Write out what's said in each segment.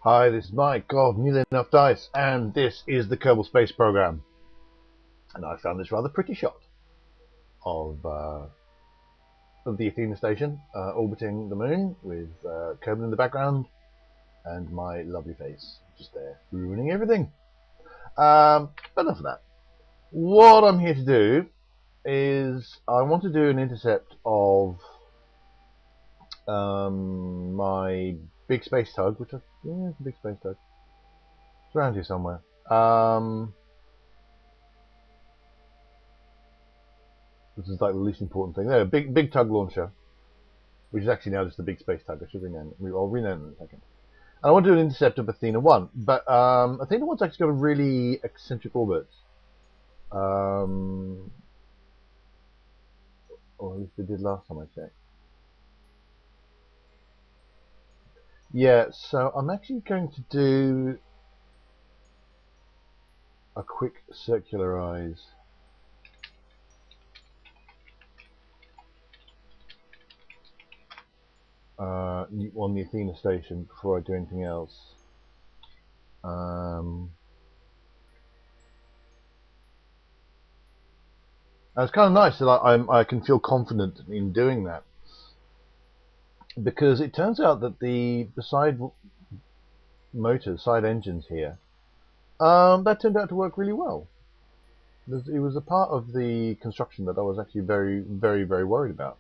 Hi, this is Mike of Nearly Enough Dice, and this is the Kerbal Space Program. And I found this rather pretty shot of the Athena station orbiting the moon with Kerbal in the background and my lovely face just there, ruining everything. But enough of that. What I'm here to do is I want to do an intercept of my Big Space Tug, it's a Big Space Tug. It's around here somewhere. This is like the least important thing. There, Big Tug launcher, which is actually now just the Big Space Tug. I should rename it. I'll rename it in a second. And I want to do an intercept of Athena 1, but Athena 1's actually got a really eccentric orbit. Or at least it did last time I checked. Yeah, so I'm actually going to do a quick circularize on the Athena station before I do anything else. It's kind of nice that I can feel confident in doing that, because it turns out that the side motors, side engines here, that turned out to work really well. It was a part of the construction that I was actually very, very, very worried about.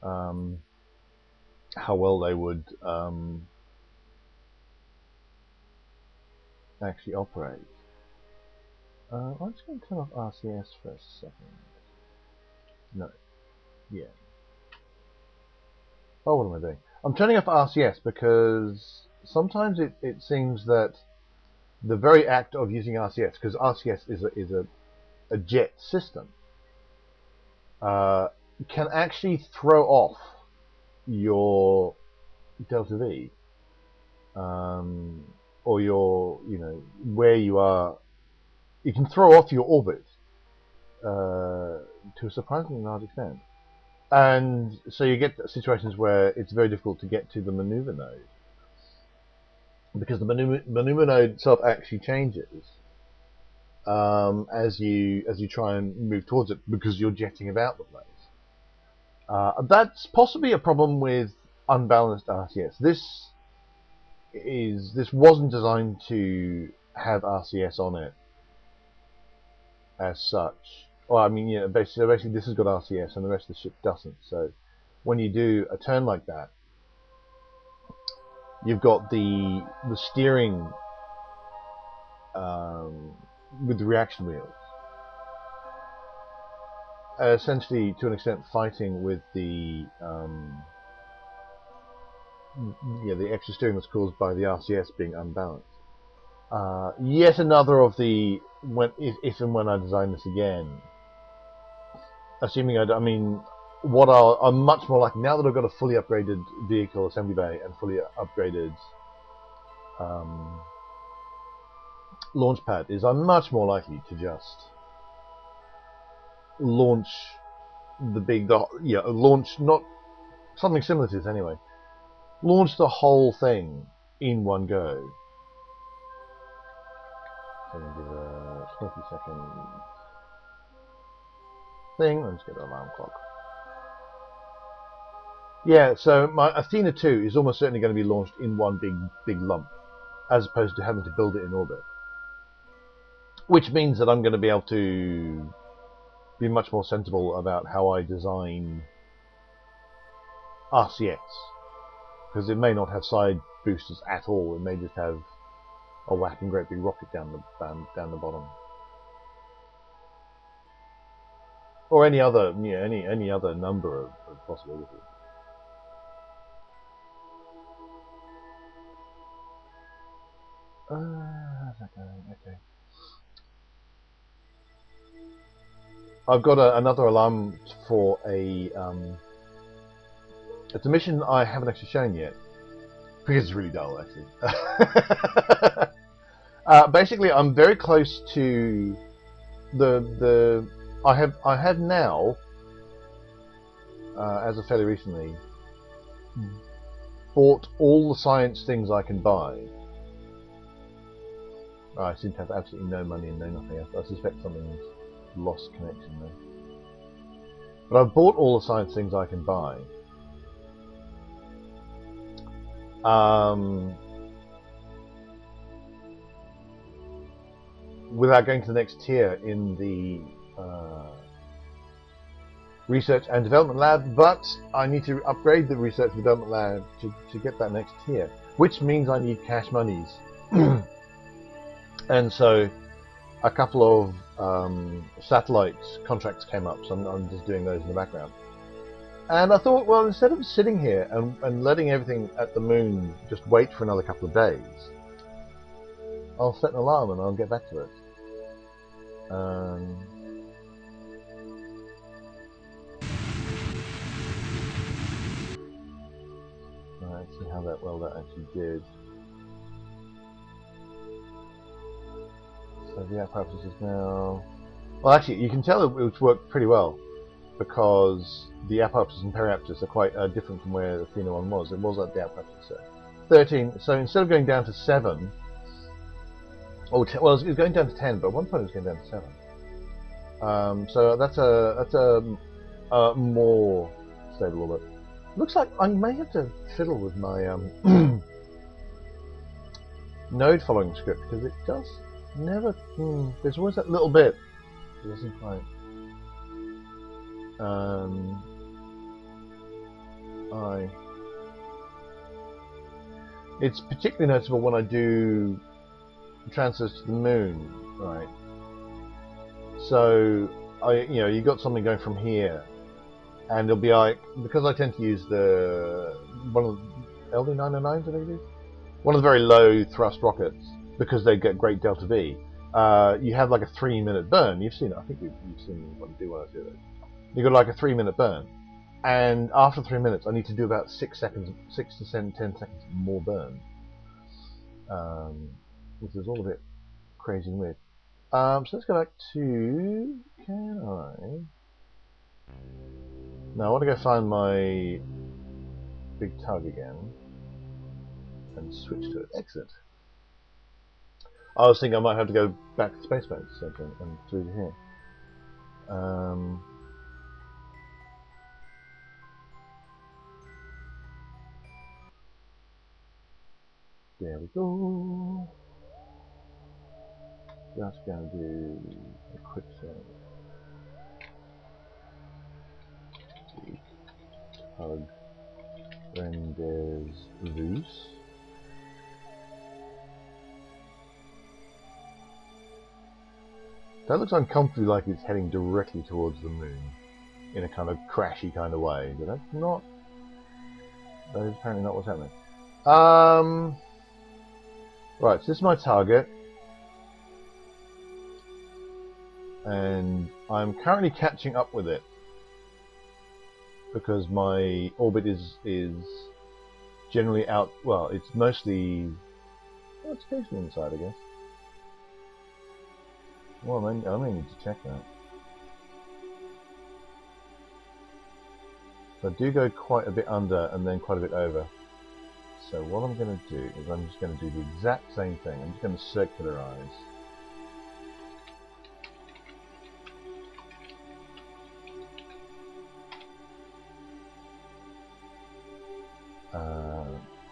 How well they would actually operate. I'm just going to turn off RCS for a second. No. Yeah. Oh, what am I doing? I'm turning off RCS because sometimes it seems that the very act of using RCS, because RCS is a jet system, can actually throw off your delta V, or your, where you are. You can throw off your orbit to a surprisingly large extent, and so you get situations where it's very difficult to get to the maneuver node, because the maneuver node itself actually changes as you try and move towards it, because you're jetting about the place. That's possibly a problem with unbalanced RCS. This wasn't designed to have RCS on it as such. Well, I mean, basically this has got RCS and the rest of the ship doesn't. So when you do a turn like that, you've got the steering with the reaction wheels, essentially to an extent fighting with the extra steering that's caused by the RCS being unbalanced. Yet another of the if and when I design this again, assuming I'm much more likely, now that I've got a fully upgraded vehicle assembly bay and fully upgraded launch pad, is I'm much more likely to just launch launch, not something similar to this anyway, launch the whole thing in one go. So give a 20-second thing. Let's get an alarm clock. Yeah, so my Athena 2 is almost certainly going to be launched in one big lump, as opposed to having to build it in orbit. Which means that I'm going to be able to be much more sensible about how I design RCS, because it may not have side boosters at all. It may just have a whacking great big rocket down the bottom, or any other any other number of possibilities. How's that going? Okay. I've got another alarm for it's a mission I haven't actually shown yet, because it's really dull actually. Basically, I'm very close to I have now, as of fairly recently, bought all the science things I can buy I seem to have absolutely no money and no nothing else. I suspect something's lost connection there. But I've bought all the science things I can buy. Without going to the next tier in the research and development lab, but I need to upgrade the research and development lab to get that next tier, which means I need cash monies. And so a couple of satellite contracts came up, so I'm just doing those in the background. And I thought, well, instead of sitting here and letting everything at the moon just wait for another couple of days, I'll set an alarm and I'll get back to it. Let's see how well that actually did. So the apparatus is now... Well, actually, you can tell it's worked pretty well, because the apparatus and periaptus are quite different from where the Athena one was. It was at the apparatus 13. So instead of going down to 7, well, it was going down to 10, but at one point it was going down to 7. So that's a more stable orbit. Looks like I may have to fiddle with my node following script, because it does never. There's always that little bit. It doesn't quite. It's particularly noticeable when I do transfers to the moon, right? So you got something going from here, and it'll be like, because I tend to use one of the LD909s, I think it is, one of the very low thrust rockets, because they get great delta V. You have like a 3-minute burn. You've seen it. I think you've seen what I do when I do it. You got like a 3-minute burn, and after 3 minutes, I need to do about 6 to 10 seconds more burn, which is all a bit crazy and weird. So let's go back to. Can I? Now I want to go find my Big Tug again and switch to it. Excellent. I was thinking I might have to go back to Space Base and through to here. There we go. Just going to do a quick save. Big Tug rendezvous. That looks uncomfortably like it's heading directly towards the moon in a kind of crashy kind of way, but that's not. That is apparently not what's happening. Right, so this is my target, and I'm currently catching up with it because my orbit is generally out. Well, it's mostly. Well, it's occasionally inside, I guess. Well, I may need to check that. So I do go quite a bit under and then quite a bit over. So what I'm going to do is I'm just going to do the exact same thing. I'm just going to circularize.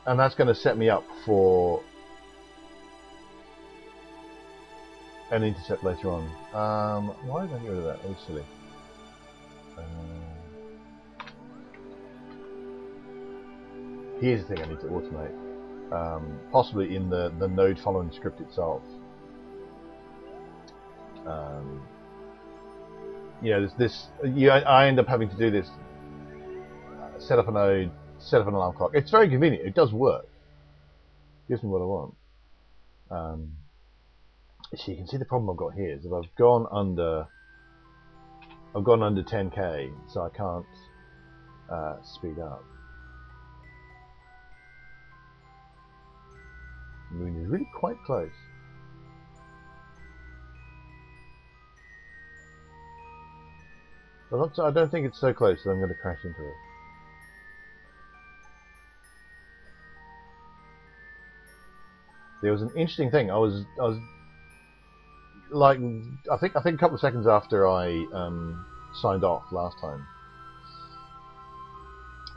And that's going to set me up for an intercept later on. Why did I get rid of that? That was silly. Here's the thing I need to automate. Possibly in the node following script itself. I end up having to do this. Set up a node, set up an alarm clock. It's very convenient. It does work. Gives me what I want. So you can see the problem I've got here is that I've gone under 10k, so I can't speed up. The moon is really quite close. But I don't think it's so close that I'm going to crash into it. There was an interesting thing. I was like I think a couple of seconds after I signed off last time.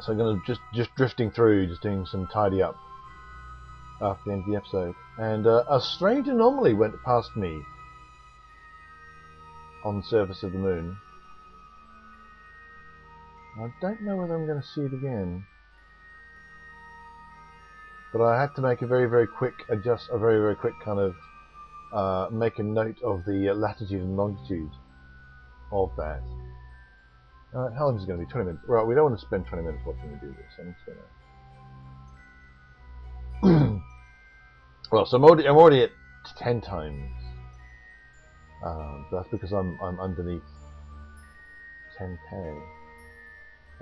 So I'm gonna just drifting through, just doing some tidy up after the end of the episode, and a strange anomaly went past me on the surface of the moon. I don't know whether I'm going to see it again, but I had to make a very quick kind of make a note of the latitude and longitude of that. How long is it going to be? 20 minutes. Right, we don't want to spend 20 minutes watching me do this. I'm just going to. Well, so I'm already at 10 times. That's because I'm underneath 10k.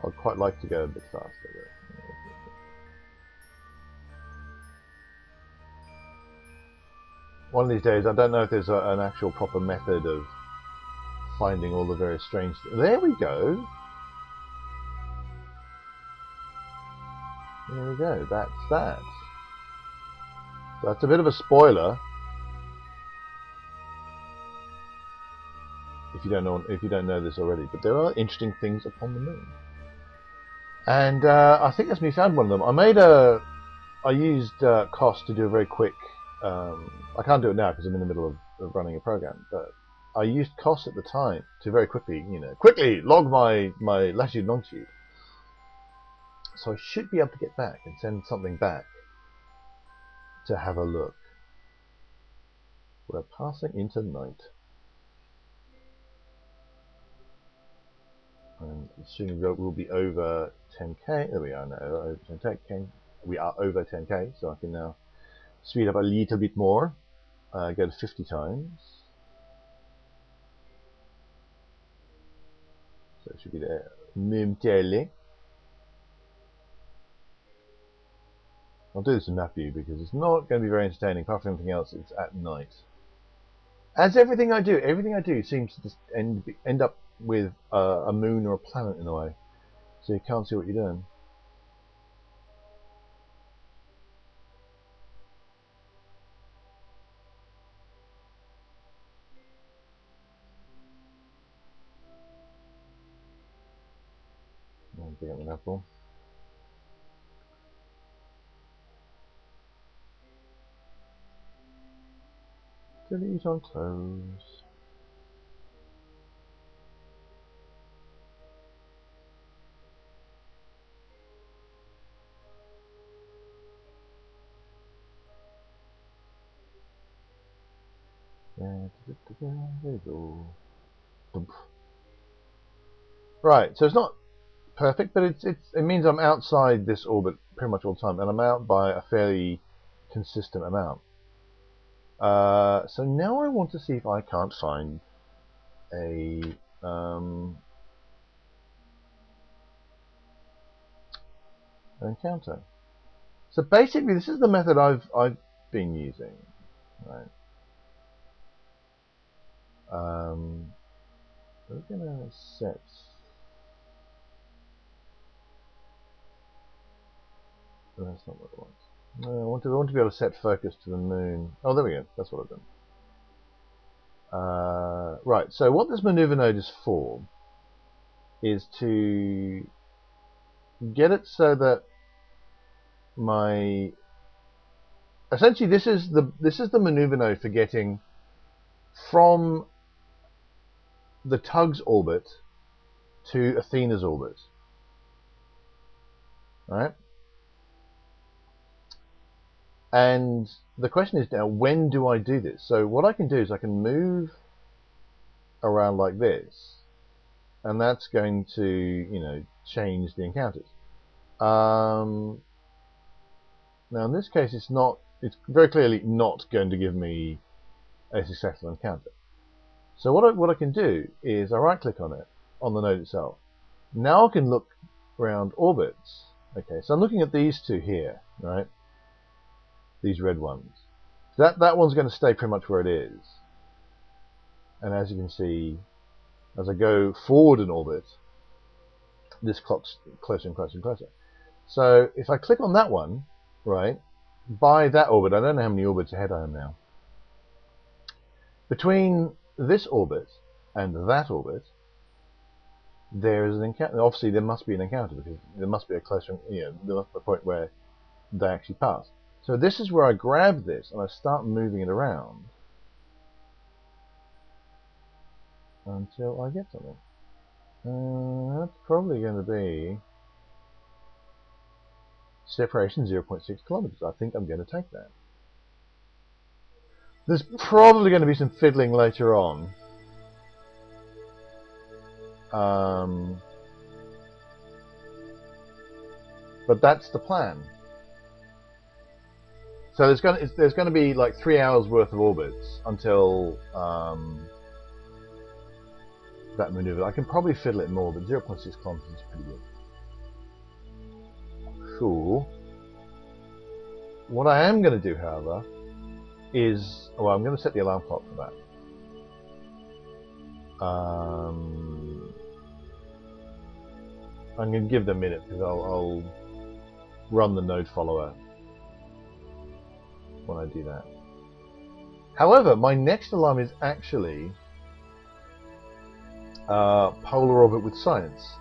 I'd quite like to go a bit faster, but one of these days, I don't know if there's an actual proper method of finding all the various strange things. There we go. There we go. That's that. That's a bit of a spoiler. If you don't know this already, but there are interesting things upon the moon, and I think that's me found one of them. I used COS to do a very quick. I can't do it now because I'm in the middle of running a program, but I used COS at the time to very quickly, quickly log my latitude and longitude. So I should be able to get back and send something back to have a look. We're passing into night. And soon we'll be over 10k. There we are now, over 10k. We are over 10k, so I can now speed up a little bit more. Go to 50 times. So it should be there momentarily. I'll do this in map view because it's not going to be very entertaining. Apart from anything else, it's at night. As everything I do seems to just end up with a moon or a planet in the way, so you can't see what you're doing. I'll bring up an apple. Delete on close. There we go. Right, so it's not perfect, but it means I'm outside this orbit pretty much all the time, and I'm out by a fairly consistent amount. So now I want to see if I can't find an encounter. So basically, this is the method I've been using, right? We're gonna set. That's not what I want. No, I want to be able to set focus to the moon. Oh, there we go. That's what I've done. Right. So what this maneuver node is for is to get it so that essentially this is the maneuver node for getting from the Tug's orbit to Athena's orbit. Right? And the question is now, when do I do this? So what I can do is I can move around like this, and that's going to, change the encounters. Now in this case, it's very clearly not going to give me a successful encounter. So what I can do is I right-click on it, on the node itself. Now I can look around orbits. Okay, so I'm looking at these two here, right? These red ones. That one's going to stay pretty much where it is. And as you can see, as I go forward in orbit, this clock's closer and closer and closer. So if I click on that one, right, by that orbit, I don't know how many orbits ahead I am now. Between this orbit and that orbit, there is an encounter. Obviously, there must be an encounter because there must be a closer, there must be a point where they actually pass. So this is where I grab this and I start moving it around until I get something. That's probably going to be separation 0.6 kilometers. I think I'm going to take that. There's probably going to be some fiddling later on. But that's the plan. So there's going to be like 3 hours worth of orbits until that maneuver. I can probably fiddle it more, but 0.6 kilometers is pretty good. Cool. What I am going to do, however, is I'm going to set the alarm clock for that. I'm going to give them a minute because I'll run the node follower when I do that. However, my next alarm is actually polar orbit with science.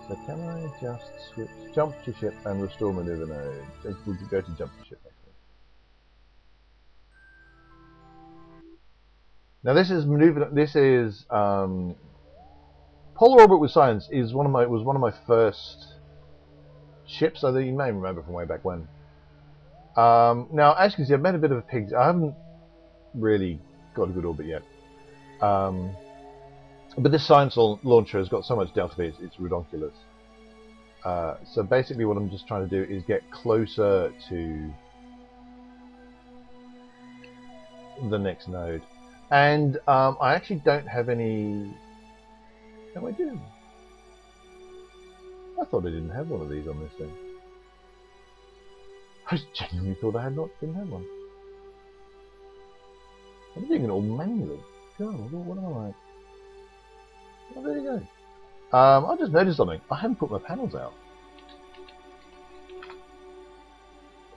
So can I just switch jump to ship and restore maneuver node? We'll go to jump to ship actually. Now this is maneuver. This is polar orbit with science was one of my first ships. I think you may remember from way back when. Now, as you can see, I've made a bit of a pig. I haven't really got a good orbit yet. But this science launcher has got so much delta V, it's ridiculous. So basically what I'm just trying to do is get closer to the next node. And I actually don't have any... No, I do. I thought I didn't have one of these on this thing. I genuinely thought I didn't have one. I'm doing it all manually. God, what am I like? Oh, there you go. I just noticed something. I haven't put my panels out.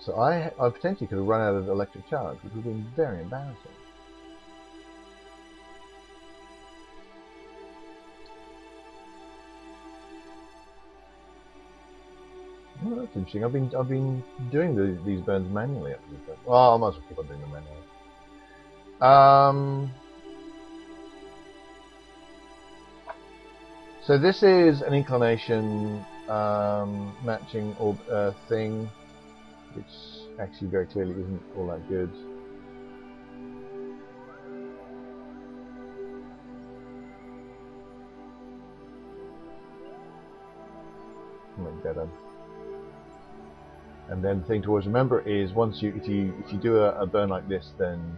So I potentially could have run out of electric charge, which would have been very embarrassing. Oh, that's interesting. I've been doing these burns manually up to this point. Well, I might as well keep on doing them manually. So this is an inclination matching thing, which actually very clearly isn't all that good. Make better. And then the thing to always remember is once if you do a burn like this, then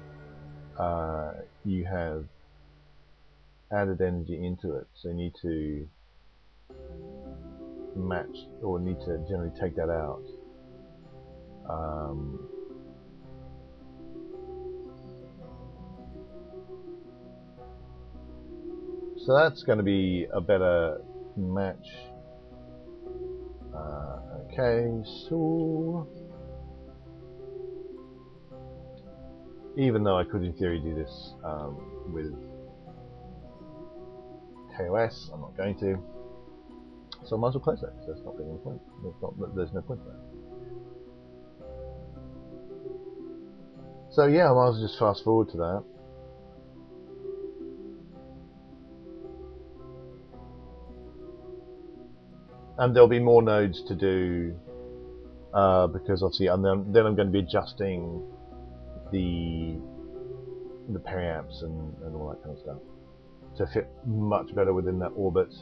you have added energy into it, so you need to match or need to generally take that out. So that's going to be a better match. Okay, so even though I could in theory do this with KOS, I'm not going to. So I might as well close that because that's not being the point. There's no point there. So yeah, I might as well just fast forward to that. And there'll be more nodes to do because obviously, and then I'm going to be adjusting the periamps and all that kind of stuff to fit much better within that orbit.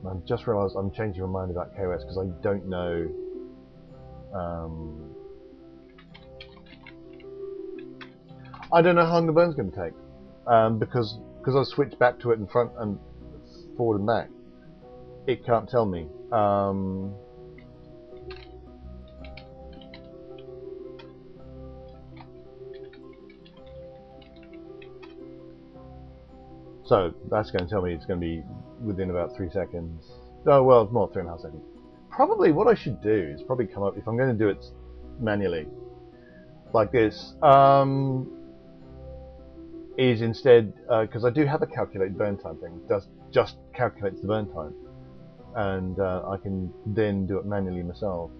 I just realised I'm changing my mind about KOS because I don't know. I don't know how long the burn's going to take because I switched back to it in front and forward and back. It can't tell me. So that's going to tell me it's going to be within about 3 seconds. Oh, well, it's more 3.5 seconds. Probably what I should do is probably come up, if I'm going to do it manually, like this, is instead, because I do have a calculate burn time thing, just calculates the burn time, and I can then do it manually myself.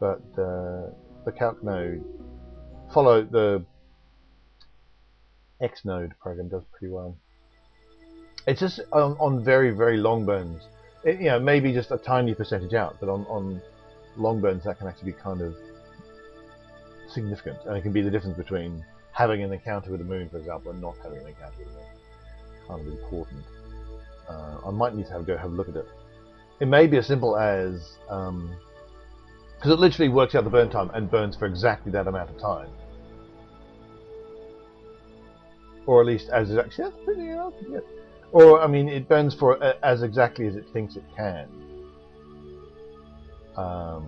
But the calc node, follow the X node program does pretty well. It's just on very, very long burns, maybe just a tiny percentage out, but on long burns that can actually be kind of significant, and it can be the difference between having an encounter with the moon, for example, and not having an encounter with the moon. Kind of important. I might need to go have a look at it. It may be as simple as, because it literally works out the burn time and burns for exactly that amount of time, or at least as it actually. That's pretty good. Or I mean, it burns for as exactly as it thinks it can. Now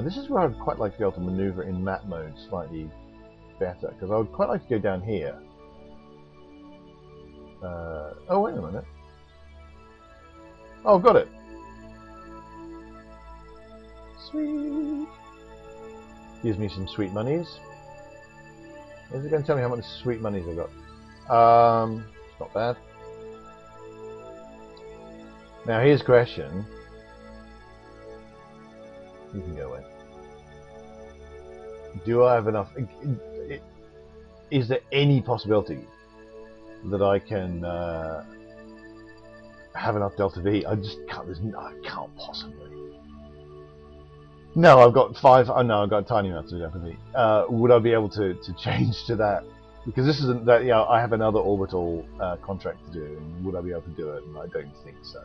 this is where I'd quite like to be able to maneuver in map mode slightly better, because I would quite like to go down here. Oh, wait a minute. Oh, got it. Sweet. Gives me some sweet monies. Is it going to tell me how much sweet monies I've got? It's not bad. Now here's a question. You can go away. Do I have enough? Is there any possibility that I can have enough Delta V? I just can't. I can't possibly. No, I've got 5. Oh no, I've got tiny amounts of Delta V. Would I be able to change to that? Because this isn't that. I have another orbital contract to do, and would I be able to do it? And I don't think so.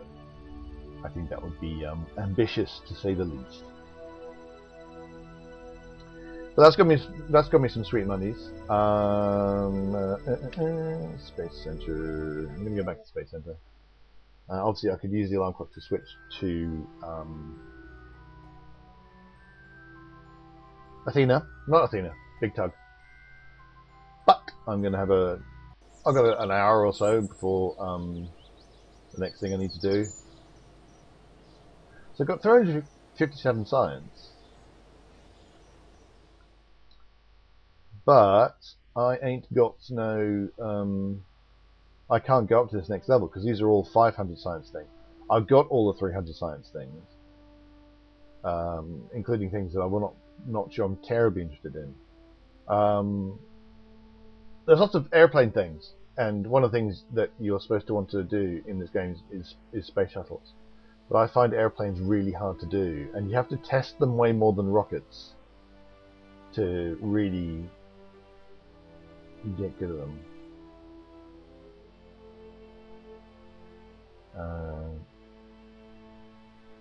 I think that would be ambitious, to say the least. But that's got me some sweet monies. Space Center. I'm gonna go back to Space Center. Obviously, I could use the alarm clock to switch to Athena, not Athena, Big Tug. But I'm gonna have I've got an hour or so before the next thing I need to do. So I've got 357 science. But I ain't got no. I can't go up to this next level because these are all 500 science things. I've got all the 300 science things, including things that I'm not sure I'm terribly interested in. There's lots of airplane things, and one of the things that you're supposed to want to do in this game is space shuttles. But I find airplanes really hard to do, and you have to test them way more than rockets to really get good at them.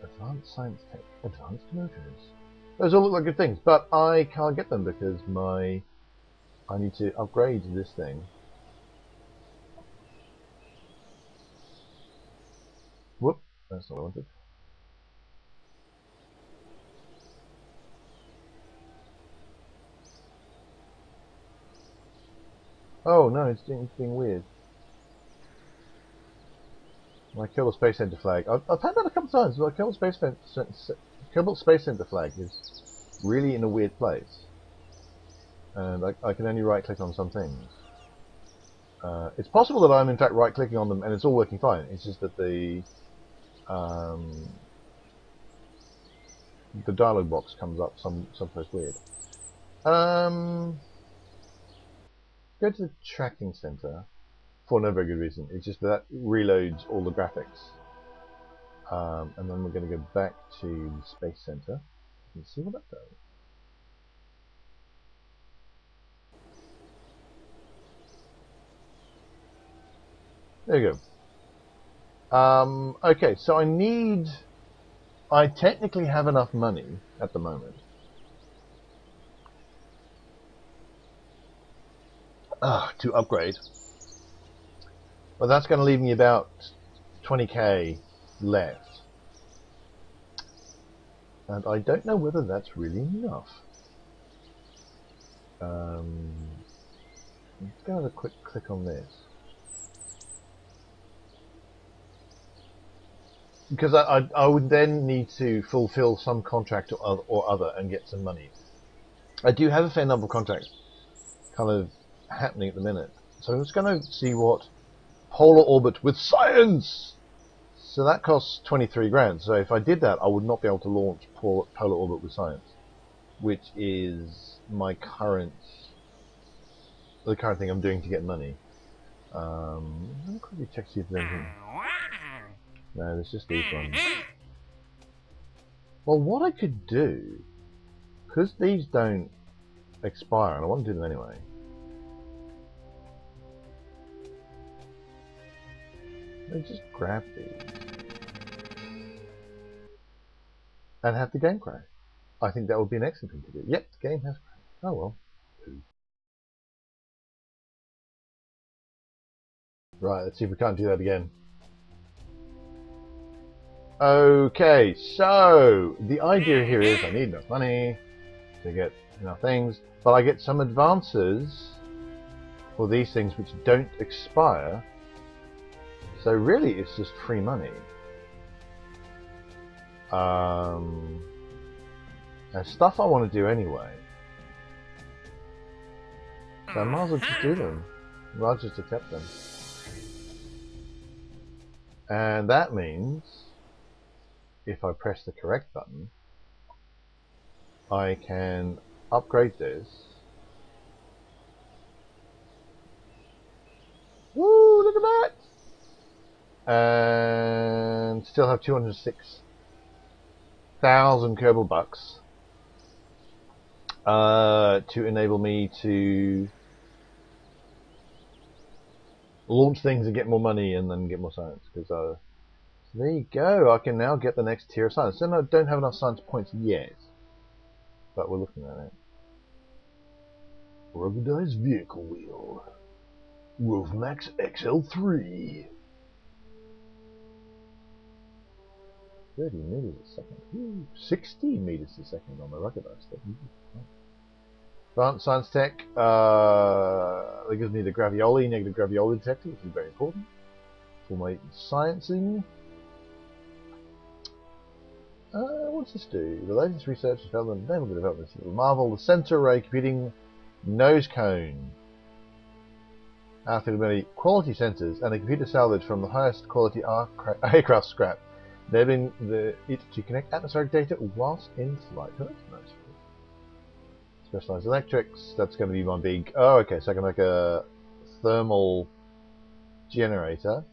Advanced science tech, advanced motors. Those all look like good things, but I can't get them because I need to upgrade this thing. Whoop, that's not what I wanted. Oh no, it's being weird. My Kerbal Space Center flag. I've had that a couple of times. My Kerbal Space Center flag is really in a weird place, and I can only right-click on some things. It's possible that I'm in fact right-clicking on them and it's all working fine. It's just that the dialog box comes up someplace weird. Go to the tracking center. For no very good reason. It's just that reloads all the graphics. And then we're going to go back to the Space Center and see what that does. There you go. Okay, so I technically have enough money at the moment. To upgrade. Well, that's going to leave me about 20k left. And I don't know whether that's really enough. go have a quick click on this. Because I would then need to fulfill some contract or other and get some money. I do have a fair number of contracts kind of happening at the minute. So I'm just going to see what polar orbit with science. So that costs 23 grand. So if I did that, I would not be able to launch polar orbit with science, which is the current thing I'm doing to get money. Let me quickly check see if there's anything. No, there's just these ones. Well, what I could do, because these don't expire, and I want to do them anyway. Let's just grab these and have the game crash. I think that would be an excellent thing to do. Yep, the game has crashed. Oh well. Right, let's see if we can't do that again. Okay, so the idea here is I need enough money to get enough things, but I get some advances for these things which don't expire. So really, it's just free money. There's stuff I want to do anyway, so I might as well just do them. I'll just accept them, and that means if I press the correct button, I can upgrade this. Woo! Look at that! And still have 206,000 Kerbal bucks to enable me to launch things and get more money and then get more science. Because so there you go. I can now get the next tier of science. So I don't have enough science points yet, but we're looking at it. Ruggedized vehicle wheel. Rovmax XL3. 30 meters a second. Ooh, 60 meters a second on the ruggedized stuff. Advanced science tech. That gives me the gravioli, negative gravioli detector, which is very important for my sciencing. What's this do? The latest research and development, naval development, Marvel, the sensor array computing nose cone. Athena quality sensors and a computer salvage from the highest quality aircraft scrap, enabling it to connect atmospheric data whilst in flight. Oh, that's nice. Specialized electrics, that's going to be my big... Oh, okay, so I can make a thermal generator.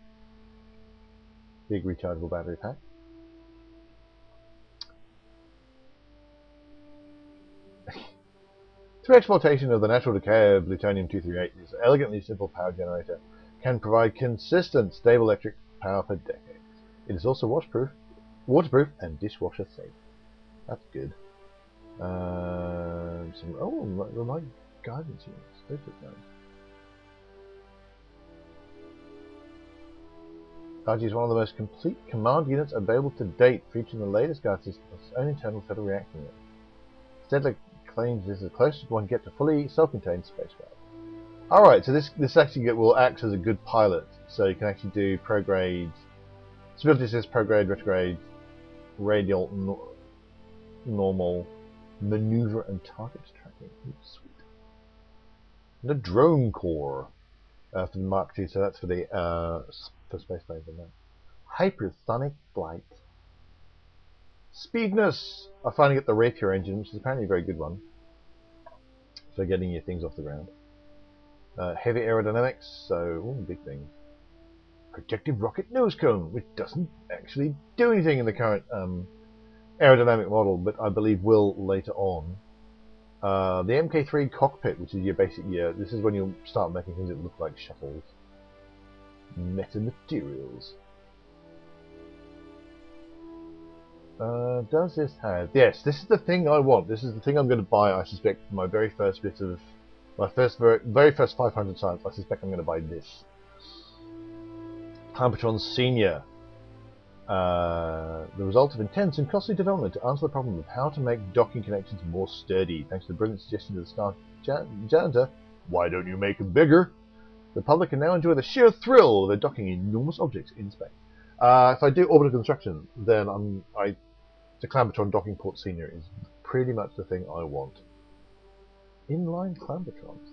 Big rechargeable battery pack. Through exploitation of the natural decay of plutonium-238, this elegantly simple power generator can provide consistent, stable electric power for decades. It is also waterproof and dishwasher safe. That's good. My guidance units. Those look nice. RG is one of the most complete command units available to date, featuring the latest guard system of its own internal federal reactor unit. Stedler claims this is the closest one get to fully self-contained spacecraft. Alright, so this actually will act as a good pilot, so you can actually do prograde, stability assist, prograde, retrograde, radial, normal, maneuver and target tracking. Ooh, sweet. And a drone core for the Mark II, so that's for the for space planes and that. Hypersonic flight. Speedness! I finally get the Rapier engine, which is apparently a very good one for getting your things off the ground. Heavy aerodynamics, so ooh, big thing. Projective rocket nose cone, which doesn't actually do anything in the current aerodynamic model, but I believe will later on. The Mk3 cockpit, which is your basic this is when you'll start making things that look like shuttles. Metamaterials. Does this have... Yes, this is the thing I want. This is the thing I'm going to buy, I suspect, for my very first bit of... My very first 500 science. I suspect I'm going to buy this. Hypertron Senior. The result of intense and costly development to answer the problem of how to make docking connections more sturdy. Thanks to the brilliant suggestion of the staff janitor, why don't you make them bigger? The public can now enjoy the sheer thrill of their docking enormous objects in space. If I do orbital construction, then the Clambertron docking port scenery is pretty much the thing I want. Inline Clambertrons.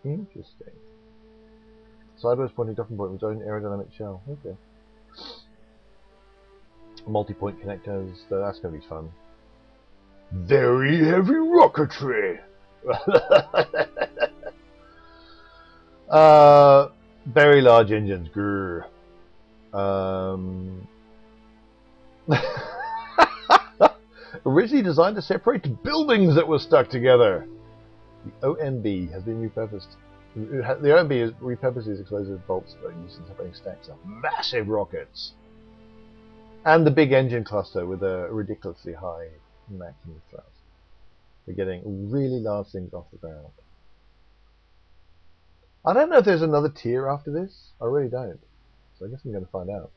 Interesting. Sideways pointing docking point with its own aerodynamic shell. Okay. Multi-point connectors. That's going to be fun. Very heavy rocketry. Very large engines. Grr. Originally designed to separate buildings that were stuck together. The OMB has been repurposed. The OMB has repurposed these explosive bolts for use in separating stacks of massive rockets. And the big engine cluster with a ridiculously high maximum thrust. We're getting really large things off the ground. I don't know if there's another tier after this. I really don't. So I guess I'm going to find out.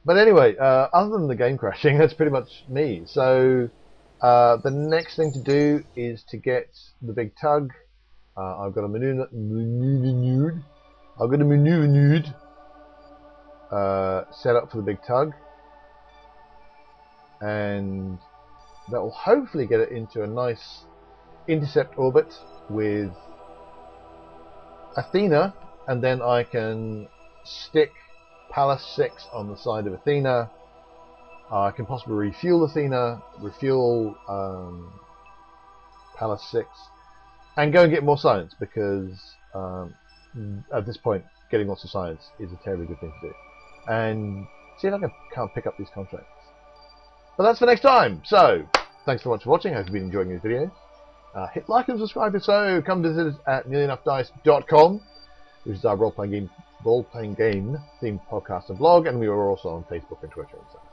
But anyway, other than the game crashing, that's pretty much me. So the next thing to do is to get the Big Tug. I've got a maneuver node. I've got a maneuver node set up for the Big Tug, and that will hopefully get it into a nice intercept orbit with Athena, and then I can stick Pallas 6 on the side of Athena. I can possibly refuel Athena, refuel Pallas 6, and go and get more science, because at this point getting lots of science is a terribly good thing to do. And see if I can't pick up these contracts. But that's for next time. So, thanks very much for watching. I hope you've been enjoying these videos. Hit like and subscribe if so. Come visit us at nearlyenoughddice.com, which is our role-playing game themed podcast and blog, and we are also on Facebook and Twitter and stuff.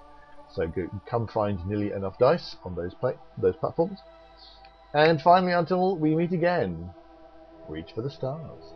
So come find Nearly Enough Dice on those platforms. And finally, until we meet again, reach for the stars.